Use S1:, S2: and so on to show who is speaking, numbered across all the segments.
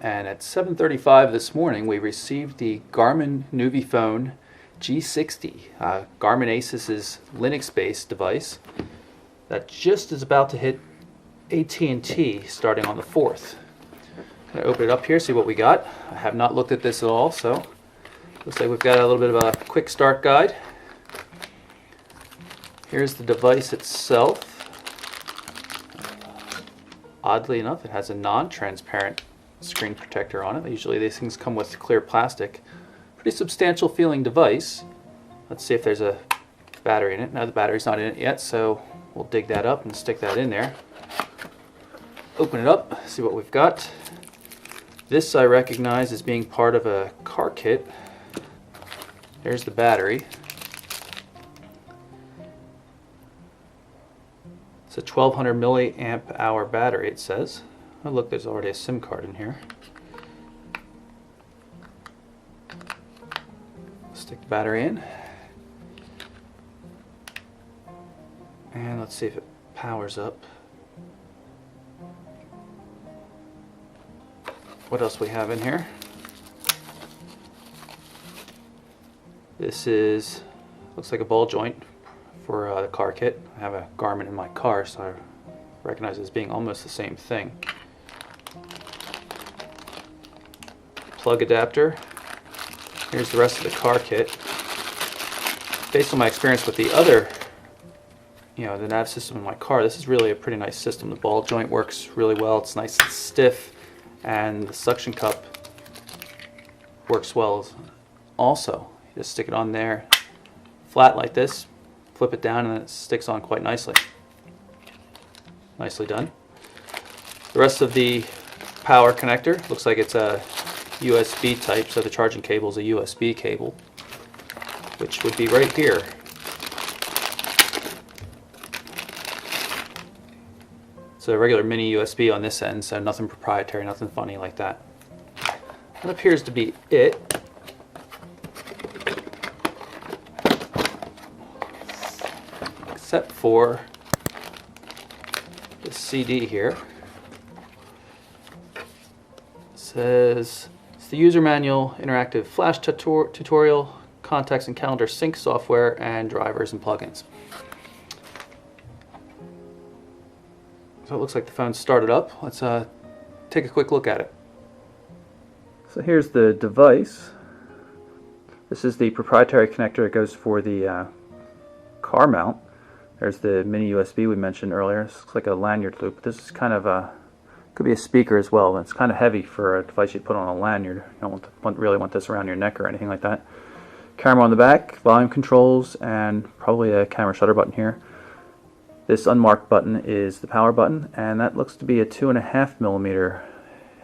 S1: and at 7:35 this morning we received the Garmin nuvifone G60, Garmin-Asus' Linux-based device that just is about to hit AT&T starting on the 4th. I'm going to open it up here, see what we got. I have not looked at this at all, so looks like we've got a little bit of a quick start guide. Here's the device itself. Oddly enough, it has a non-transparent screen protector on it. Usually these things come with clear plastic. Pretty substantial feeling device. Let's see if there's a battery in it. No, the battery's not in it yet, so we'll dig that up and stick that in there. Open it up, see what we've got. This I recognize as being part of a car kit. There's the battery. It's a 1200 milliamp hour battery, it says. Oh look, there's already a SIM card in here. Stick the battery in. And let's see if it powers up. What else we have in here? This looks like a ball joint for the car kit. I have a Garmin in my car, so I recognize it as being almost the same thing. Plug adapter. Here's the rest of the car kit. Based on my experience with the other, the nav system in my car, this is really a pretty nice system. The ball joint works really well. It's nice and stiff, and the suction cup works well also. You just stick it on there flat like this, flip it down, and it sticks on quite nicely. Nicely done. The rest of the power connector looks like it's a USB type, so the charging cable is a USB cable, which would be right here. It's a regular mini USB on this end, so nothing proprietary, nothing funny like that. That appears to be it. Except for the CD here. It says it's the user manual, interactive flash tutorial, contacts and calendar sync software, and drivers and plugins. So it looks like the phone's started up. Let's take a quick look at it. So here's the device. This is the proprietary connector that goes for the car mount. There's the mini USB we mentioned earlier. This looks like a lanyard loop. This is kind of could be a speaker as well. It's kind of heavy for a device you put on a lanyard. You don't really want this around your neck or anything like that. Camera on the back, volume controls, and probably a camera shutter button here. This unmarked button is the power button, and that looks to be a 2.5mm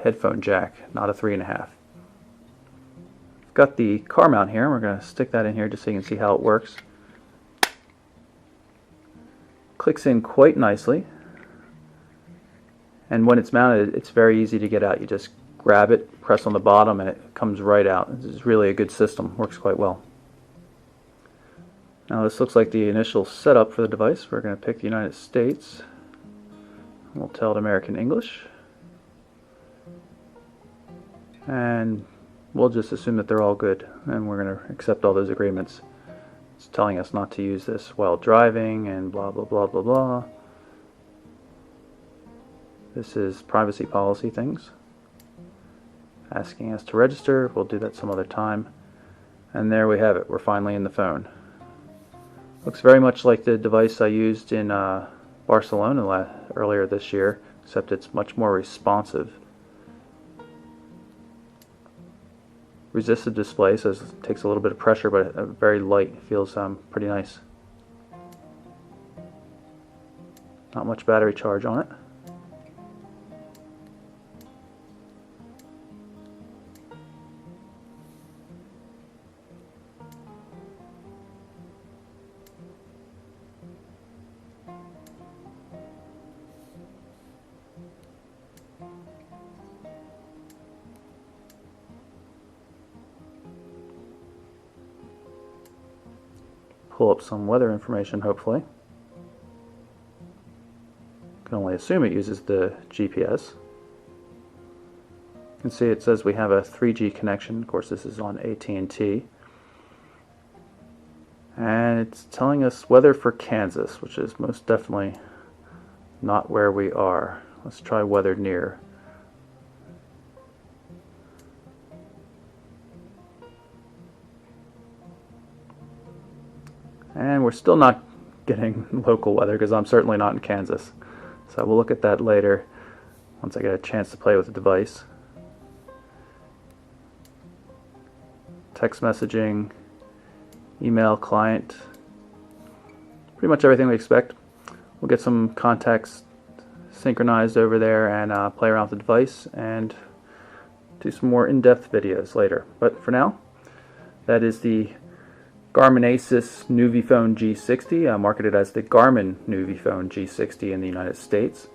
S1: headphone jack, not a 3.5. Got the car mount here. We're going to stick that in here just so you can see how it works. Clicks in quite nicely, and when it's mounted, it's very easy to get out. You just grab it, press on the bottom, and it comes right out. This is really a good system. Works quite well. Now this looks like the initial setup for the device. We're going to pick the United States. We'll tell it American English, and we'll just assume that they're all good, and we're going to accept all those agreements. It's telling us not to use this while driving and blah blah blah blah blah. This is privacy policy things. Asking us to register. We'll do that some other time. And there we have it. We're finally in the phone. Looks very much like the device I used in Barcelona earlier this year, except it's much more responsive. Resistive display, so it takes a little bit of pressure, but very light. It feels pretty nice. Not much battery charge on it. Pull up some weather information, hopefully. Can only assume it uses the GPS. You can see it says we have a 3G connection. Of course, this is on AT&T. And it's telling us weather for Kansas, which is most definitely not where we are. Let's try weather near. And we're still not getting local weather because I'm certainly not in Kansas. So we'll look at that later once I get a chance to play with the device. Text messaging, email, client, pretty much everything we expect. We'll get some contacts synchronized over there and play around with the device and do some more in-depth videos later. But for now, that is the Garmin-Asus nuvifone G60, marketed as the Garmin nuvifone G60 in the United States.